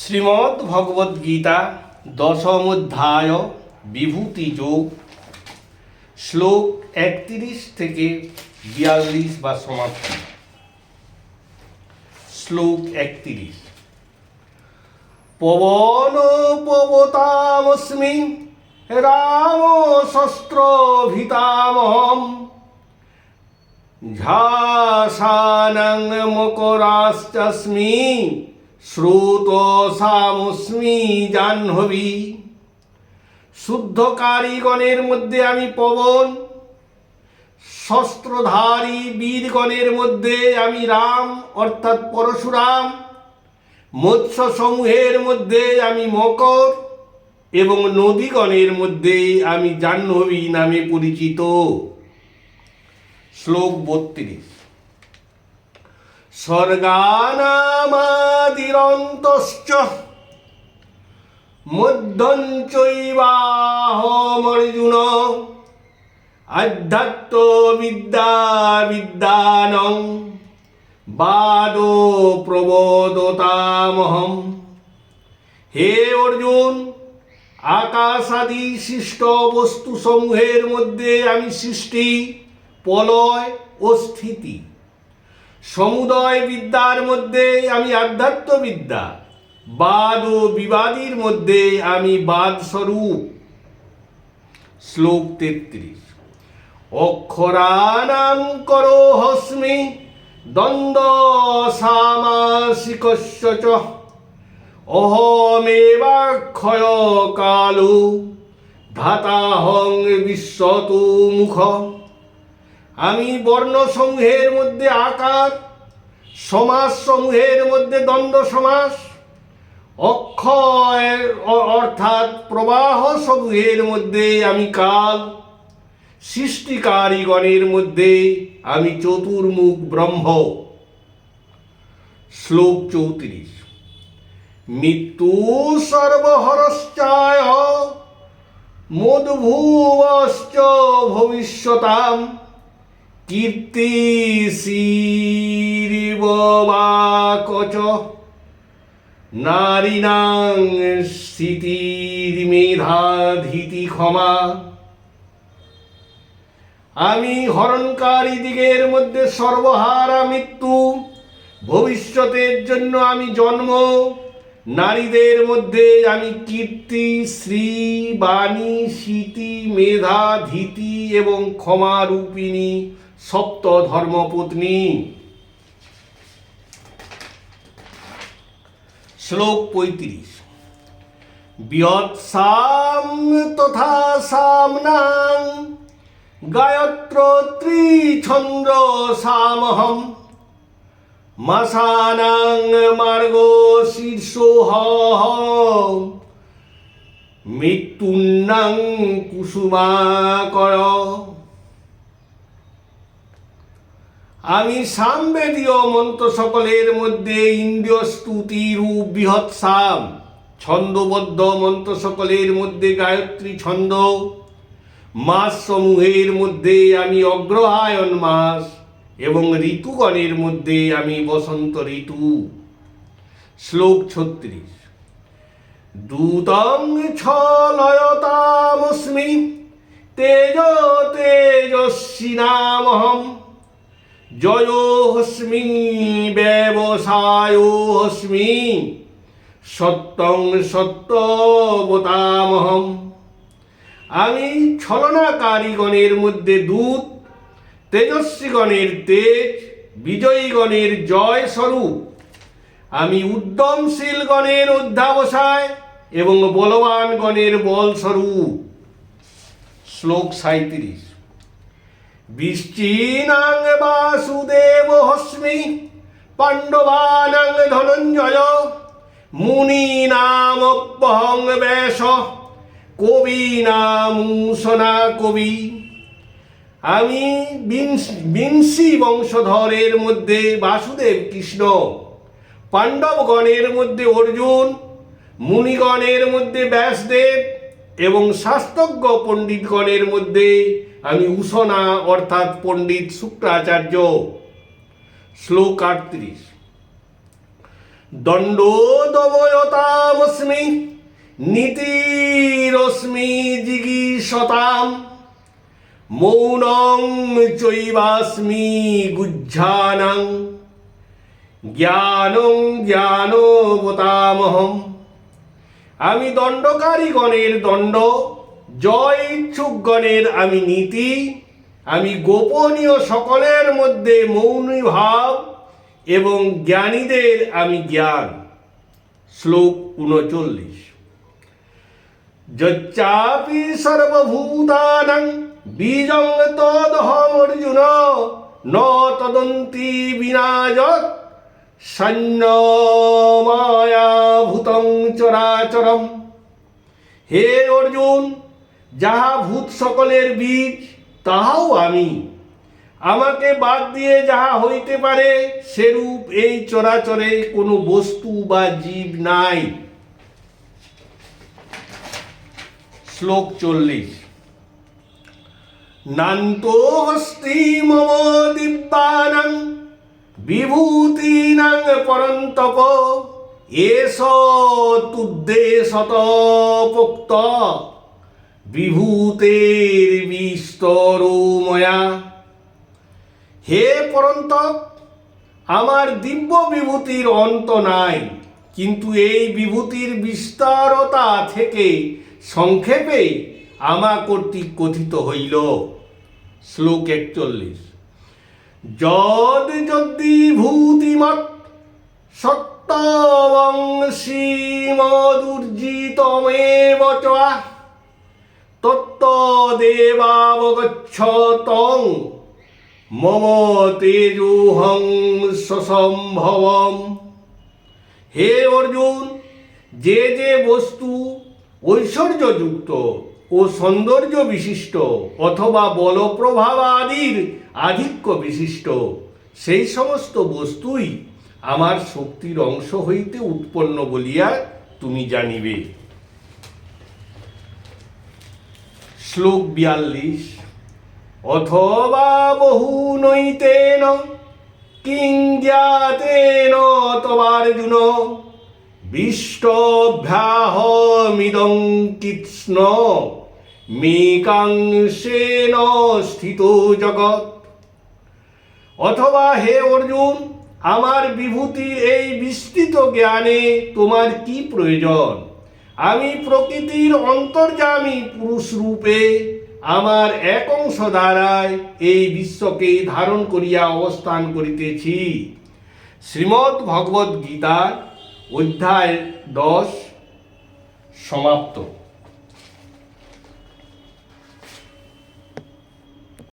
শ্রীমদ্ ভগবদ গীতা দশম অধ্যায় বিভূতি যোগ শ্লোক 31 থেকে 42 বা সমাপ্তি। শ্লোক 31। পবন পবতামস্মি রাম শস্ত্র ভিতামহম ঝাসানং মকরাশ্চস্মি শ্রুতসামস্মি জাহ্নবী। শুদ্ধ কারিগণের মধ্যে আমি পবন, শস্ত্রধারী বীরগণের মধ্যে আমি রাম অর্থাৎ পরশুরাম, মৎস্য সমূহের মধ্যে আমি মকর এবং নদীগণের মধ্যে আমি জাহ্নবী নামে পরিচিত। শ্লোক 32। স্বর্গানামাদিরন্তশ্চ মধ্যং চৈবাহমর্জুন আধ্যাত্মবিদ্যা বিদ্যানং বাদো প্রবোদতামহম। হে অর্জুন, আকাশাদি সৃষ্ট বস্তুসমূহের মধ্যে আমি সৃষ্টি, প্রলয় ও স্থিতি। সমুদয় বিদ্যার মধ্যে আমি আধ্যাত্মবিদ্যা, বাদ ও বিবাদীর মধ্যে আমি বাদ স্বরূপ। শ্লোক 33। অক্ষরানাং করোহস্মি দ্বন্দ্ব সামাসিকস্য চ অহমেবাক্ষয় কালো ধাতাহং বিশ্বতু মুখ। আমি বর্ণসমূহের মধ্যে আকার, সমাসসমূহের মধ্যে দ্বন্দ্ব সমাস, অক্ষয় অর্থাৎ প্রবাহ সমূহের মধ্যে আমি কাল, সৃষ্টিকারীগণের মধ্যে আমি চতুর্মুখ ব্রহ্ম। শ্লোক 34। মৃত্যু সর্বহরশ্চায় মদ্ভুবশ্চ ভবিষ্যতাম কীর্তি শ্রীরিববাকচ নারীনাং স্থিতির্মেধাধীতি ক্ষমা। আমি হরণকারী দিগের মধ্যে সর্বহারা মৃত্যু, ভবিষ্যতের জন্য আমি জন্ম, নারীদের মধ্যে আমি কীর্তি, শ্রী, বাণী, স্মৃতি, মেধা, ধীতি এবং ক্ষমারূপিণী সপ্ত ধর্মপত্নী। শ্লোক 35। বৃহৎসাম তথা সামনাং গায়ত্রী ছন্দ্র সামহম মাসানাং মার্গ শীর্ষোহম মৃত্যুন্নাং কুসুমাকর। আমি সামবেদীয় মন্ত্র সকলের মধ্যে ইন্দ্রিয় স্তুতি রূপ বৃহৎ সাম, ছন্দবদ্ধ মন্ত্র সকলের মধ্যে গায়ত্রী ছন্দ, মাস সমূহের মধ্যে আমি অগ্রহায়ণ মাস এবং ঋতুগণের মধ্যে আমি বসন্ত ঋতু। শ্লোক 36। দূতং ছলয়তামস্মি তেজ তেজস্বিনামহম জয়োহস্মি ব্যবসায়োহস্মি সত্যং সত্যবতামহম। আমি ছলনাকারীগণের মধ্যে দূত, তেজস্বীগণের তেজ, বিজয়ীগণের জয় স্বরূপ। আমি উদ্যমশীলগণের অধ্যাবসায় এবং বলবানগণের বল স্বরূপ। শ্লোক 37। বৃশ্চিনাং বাসুদেব হস্মি পাণ্ডবানাং ধনঞ্জয় মুনীনামপ্যহং ব্যাস কবিনামূষণা কবি। আমি বিংশী বংশধরের মধ্যে বাসুদেব কৃষ্ণ, পাণ্ডবগণের মধ্যে অর্জুন, মুনিগণের মধ্যে ব্যাসদেব এবং শাস্ত্রজ্ঞ পণ্ডিতগণের মধ্যে আমি উষণা অর্থাৎ পণ্ডিত শুক্রাচার্য। শ্লোক 38। দণ্ডদবয়তামস্মি নীতিরস্মি জিগীষতাম মৌনং চৈবাস্মি গুহ্যানাং জ্ঞানং জ্ঞানবতামহম। আমি দণ্ডকারীগণের দণ্ড, জয় ইচ্ছুকগণের আমি নীতি, আমি গোপনীয় সকলের মধ্যে মৌনী ভাব এবং জ্ঞানীদের আমি জ্ঞান। শ্লোক ৩৯। যচ্চাপি সর্বভূতানাং বীজং তদহম অর্জুন ন তদন্তি বিনাযৎ সন্ন্যমায়াভূতং চরাচরম। হে অর্জুন, যাহা ভূত সকলের বীজ তাহাও আমি। আমাকে বাদ দিয়ে যাহা হইতে পারে সেরূপ এই চরাচরে কোনো বস্তু বা জীব নাই। শ্লোক ৪০। নান্তো হস্তি মম দিব্যানাং বিভূতিনাং পরন্তপ এষ তুদ্দেশত পোক্ত বিভূতের বিস্তরো ময়া। হে পরন্তপ, আমার দিব্য বিভূতির অন্ত নাই, কিন্তু এই বিভূতির বিস্তারতা থেকে সংক্ষেপে আমা কর্তৃক কথিত হইল। শ্লোক ৪১। যদ যদ্বিভূতিমৎ সত্যবংশীমদুর্জিতমেব চ তত্তদেবাবগচ্ছতং মম তেজোহং সসম্ভবম। হে অর্জুন, যে যে বস্তু ঐশ্বর্যযুক্ত ও সৌন্দর্য বিশিষ্ট অথবা বলপ্রভাব আদির আধিক্য বিশিষ্ট, সেই সমস্ত বস্তুই আমার শক্তির অংশ হইতে উৎপন্ন বলিয়া তুমি জানিবে। শ্লোক ৪২। অথবা বহুনৈতেন কিং জ্ঞাতেন তবার্জুন বিষ্টভ্যাহমিদং কৃষ্ণ মেকাংশেন স্থিত জগৎ। অথবা হে অর্জুন, আমার বিভূতির এই বিস্তৃত জ্ঞানে তোমার কি প্রয়োজন? আমি প্রকৃতির অন্তর্যামী পুরুষ রূপে আমার এক অংশ দ্বারায় এই বিশ্বকে ধারণ করিয়া অবস্থান করিতেছি। শ্রীমদ্ ভগবদ্ গীতা অধ্যায় ১০ সমাপ্ত।